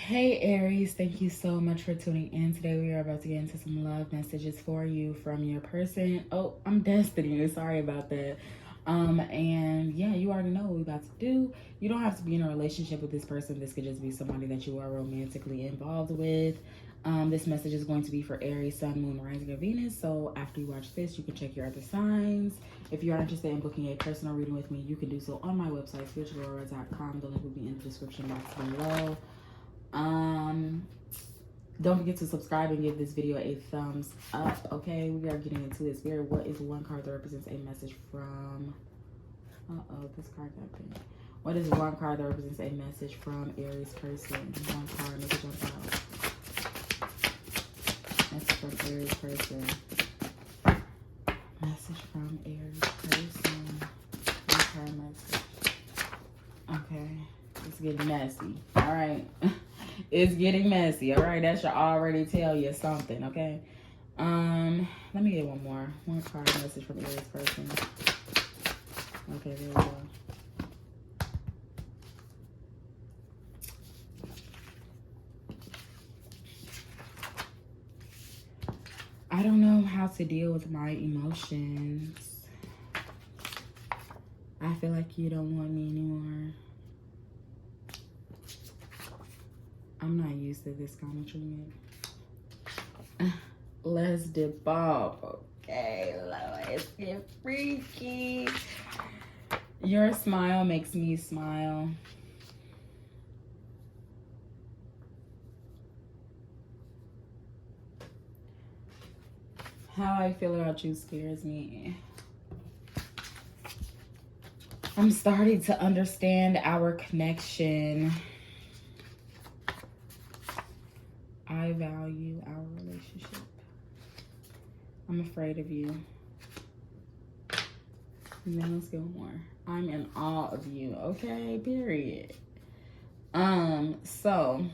Hey Aries, thank you so much for tuning in. Today we are about to get into some love messages for you from your person. Oh, I'm Destiny. Sorry about that. And yeah, you already know what we're about to do. You don't have to be in a relationship with this person. This could just be somebody that you are romantically involved with. This message is going to be for Aries, Sun, Moon, Rising, or Venus. So after you watch this, you can check your other signs. If you are interested in booking a personal reading with me, you can do so on my website, SpiritualAurora.com. The link will be in the description box below. Don't forget to subscribe and give this video a thumbs up. Okay, we are getting into it. Spirit, what is one card that represents a message from this card got pinned. What is one card that represents a message from Aries person? One card, make it jump out. Message from Aries person. Message from Aries person. One card message. Okay, it's getting messy. All right. It's getting messy. All right, that should already tell you something. Okay. Let me get one more. One card message from Aries person. Okay, there we go. I don't know how to deal with my emotions. I feel like you don't want me anymore. I'm not used to this kind of treatment. Let's dip off. Okay, let's get freaky. Your smile makes me smile. How I feel about you scares me. I'm starting to understand our connection. I value our relationship. I'm afraid of you. And then let's go more. I'm in awe of you. Okay, period. So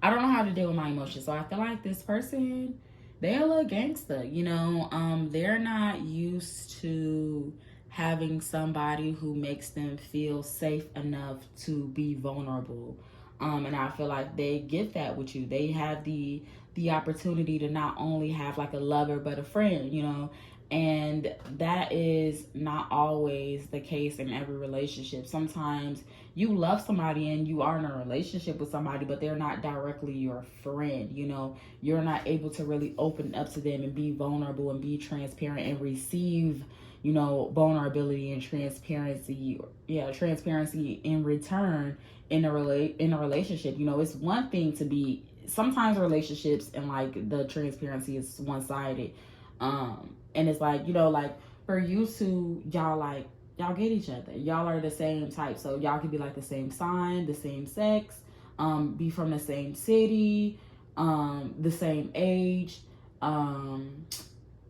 I don't know how to deal with my emotions. So I feel like this person, they're a little gangster, you know. They're not used to having somebody who makes them feel safe enough to be vulnerable. And I feel like they get that with you. They have the opportunity to not only have like a lover but a friend, you know. And that is not always the case in every relationship. Sometimes you love somebody and you are in a relationship with somebody, but they're not directly your friend, you know. You're not able to really open up to them and be vulnerable and be transparent and receive, you know, vulnerability and transparency. Yeah, transparency in return in a relationship. You know, it's one thing to be, sometimes relationships and like the transparency is one-sided. And it's like, you know, like for you two, y'all get each other. Y'all are the same type. So y'all could be like the same sign, the same sex, be from the same city, the same age,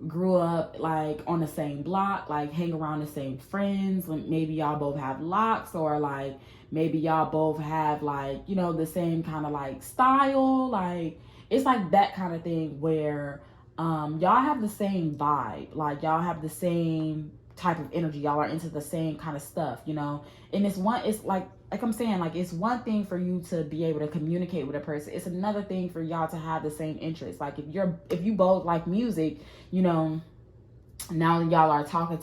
grew up like on the same block, like hang around the same friends. Maybe y'all both have locks, or like maybe y'all both have like, you know, the same kind of like style. Like it's like that kind of thing where y'all have the same vibe, like y'all have the same type of energy, y'all are into the same kind of stuff, you know. And it's like I'm saying, like it's one thing for you to be able to communicate with a person, it's another thing for y'all to have the same interests. Like if you both like music, you know, now y'all are talking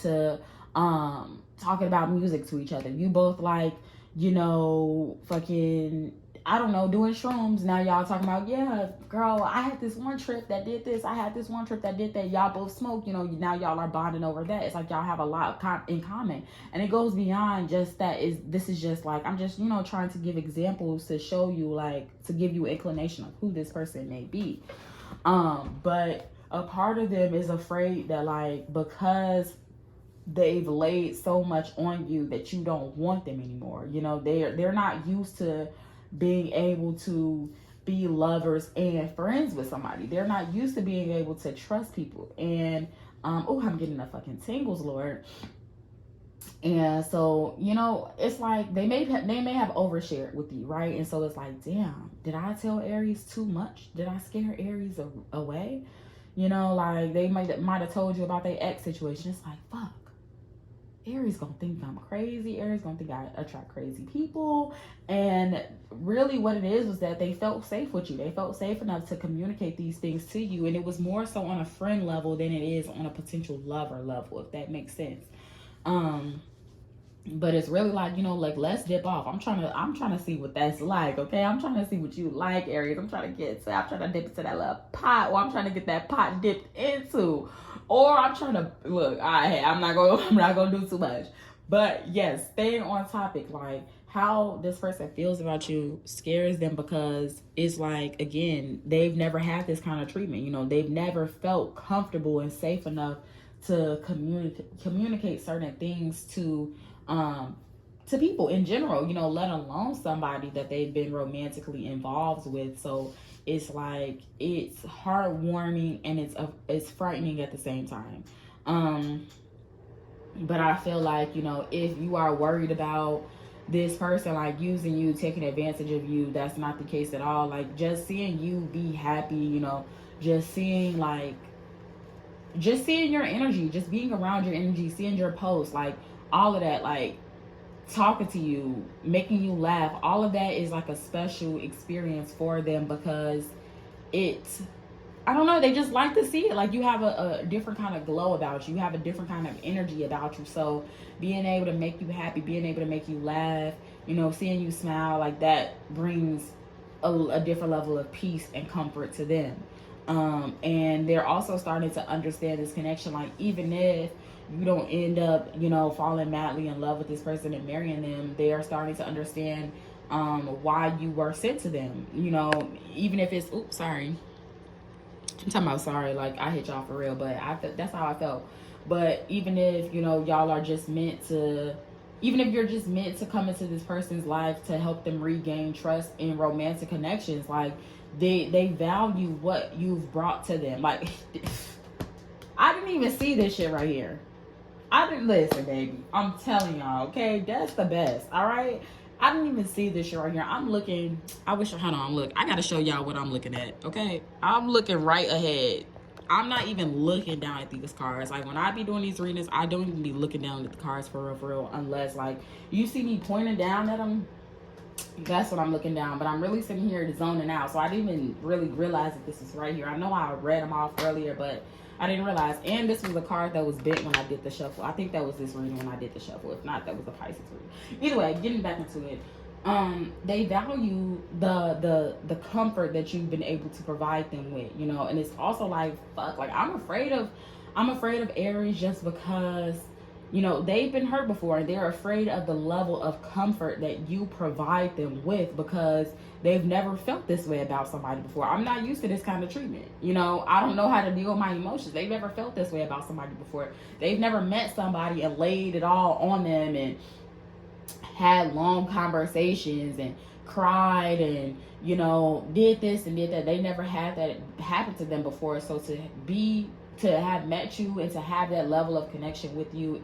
about music to each other. You both like, you know, fucking, I don't know, doing shrooms. Now y'all talking about, yeah, girl, I had this one trip that did this. I had this one trip that did that. Y'all both smoke, you know, now y'all are bonding over that. It's like y'all have a lot in common. And it goes beyond just that. This is just like, I'm just, you know, trying to give examples to show you, like, to give you inclination of who this person may be. But a part of them is afraid that, like, because they've laid so much on you that you don't want them anymore. You know, they're not used to being able to be lovers and friends with somebody. They're not used to being able to trust people. And oh, I'm getting the fucking tingles, Lord. And so, you know, it's like they may have overshared with you, right? And so it's like, damn, did I tell Aries too much? Did I scare Aries away? You know, like they might have told you about their ex situation. It's like, fuck. Aries gonna think I'm crazy. Aries gonna think I attract crazy people. And really what it is was that they felt safe with you. They felt safe enough to communicate these things to you. And it was more so on a friend level than it is on a potential lover level, if that makes sense. But it's really like, you know, like, let's dip off. I'm trying to see what that's like, okay? I'm trying to see what you like, Aries. I'm trying to dip into that little pot, or I'm trying to get that pot dipped into. Or I'm trying to look, I'm not gonna do too much. But yes, staying on topic, like how this person feels about you scares them, because it's like, again, they've never had this kind of treatment. You know, they've never felt comfortable and safe enough to communicate certain things to people in general, you know, let alone somebody that they've been romantically involved with. So it's like, it's heartwarming and it's frightening at the same time. But I feel like, you know, if you are worried about this person like using you, taking advantage of you, that's not the case at all. Like, just seeing you be happy, you know, just seeing your energy, just being around your energy, seeing your posts, like all of that, like talking to you, making you laugh, all of that is like a special experience for them, because it's, I don't know, they just like to see it. Like, you have a different kind of glow about you. You have a different kind of energy about you. So being able to make you happy, being able to make you laugh, you know, seeing you smile, like that brings a different level of peace and comfort to them. And they're also starting to understand this connection. Like, even if you don't end up, you know, falling madly in love with this person and marrying them, they are starting to understand why you were sent to them. You know, even if it's, oops, sorry. I'm talking about sorry, like I hit y'all for real, but that's how I felt. But even if, you know, y'all are just meant to, even if you're just meant to come into this person's life to help them regain trust in romantic connections, like they value what you've brought to them. Like, I didn't even see this shit right here. I didn't listen, baby. I'm telling y'all, okay? That's the best, all right? I didn't even see this shit right here. I'm looking. I wish. Hold on. Look. I gotta show y'all what I'm looking at. Okay. I'm looking right ahead. I'm not even looking down at these cards. Like, when I be doing these readings, I don't even be looking down at the cards for real, unless like you see me pointing down at them. That's what I'm looking down. But I'm really sitting here zoning out, so I didn't even really realize that this is right here. I know I read them off earlier, but I didn't realize. And this was a card that was bent when I did the shuffle. I think that was this reading when I did the shuffle. If not, that was the Pisces reading. Either way, getting back into it. They value the comfort that you've been able to provide them with, you know. And it's also like, fuck, like I'm afraid of Aries, just because, you know, they've been hurt before, and they're afraid of the level of comfort that you provide them with, because they've never felt this way about somebody before. I'm not used to this kind of treatment. You know, I don't know how to deal with my emotions. They've never felt this way about somebody before. They've never met somebody and laid it all on them and had long conversations and cried and, you know, did this and did that. They never had that happen to them before. So to have met you and to have that level of connection with you,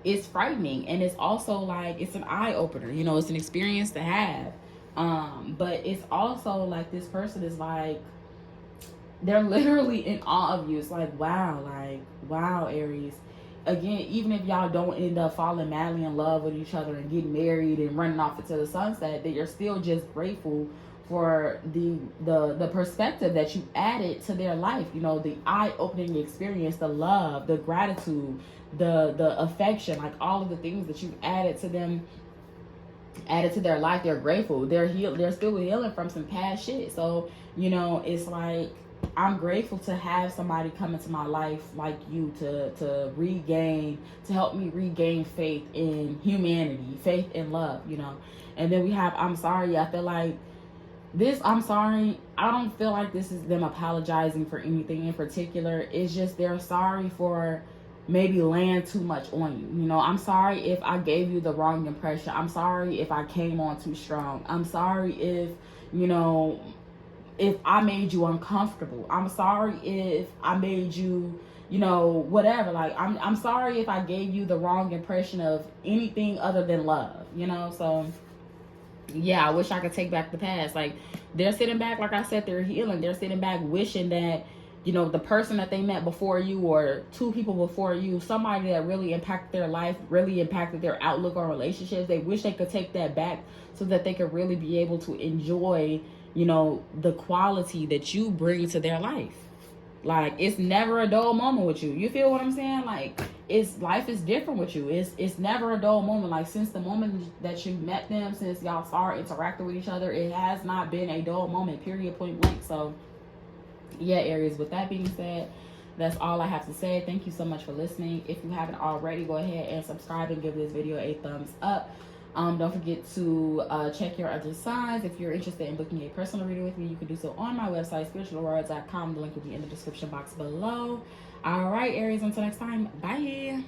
it's frightening. And it's also like, it's an eye opener, you know, it's an experience to have. But it's also like, this person is like, they're literally in awe of you. It's like, wow, Aries. Again, even if y'all don't end up falling madly in love with each other and getting married and running off into the sunset, that you're still just grateful for the perspective that you added to their life. You know, the eye-opening experience, the love, the gratitude, the affection, like all of the things that you added to them, added to their life. They're grateful. They're still healing from some past shit. So, you know, it's like, I'm grateful to have somebody come into my life like you to help me regain faith in humanity, faith in love, you know. And then we have, I'm sorry. I feel like this, I'm sorry, I don't feel like this is them apologizing for anything in particular. It's just they're sorry for maybe laying too much on you. You know, I'm sorry if I gave you the wrong impression. I'm sorry if I came on too strong. I'm sorry if, you know, if I made you uncomfortable. I'm sorry if I made you, you know, whatever. Like, I'm sorry if I gave you the wrong impression of anything other than love, you know. So yeah, I wish I could take back the past. Like, they're sitting back, like I said, they're healing. They're sitting back wishing that you know, the person that they met before you, or two people before you, somebody that really impacted their life, really impacted their outlook on relationships. They wish they could take that back so that they could really be able to enjoy, you know, the quality that you bring to their life. Like, it's never a dull moment with you. You feel what I'm saying? Like, life is different with you. It's never a dull moment. Like, since the moment that you met them, since y'all started interacting with each other, it has not been a dull moment, period, point blank. So yeah, Aries, with that being said, that's all I have to say. Thank you so much for listening. If you haven't already, go ahead and subscribe and give this video a thumbs up. Don't forget to check your other signs. If you're interested in booking a personal reading with me, you can do so on my website, SpiritualAurora.com. The link will be in the description box below. All right, Aries, until next time, bye.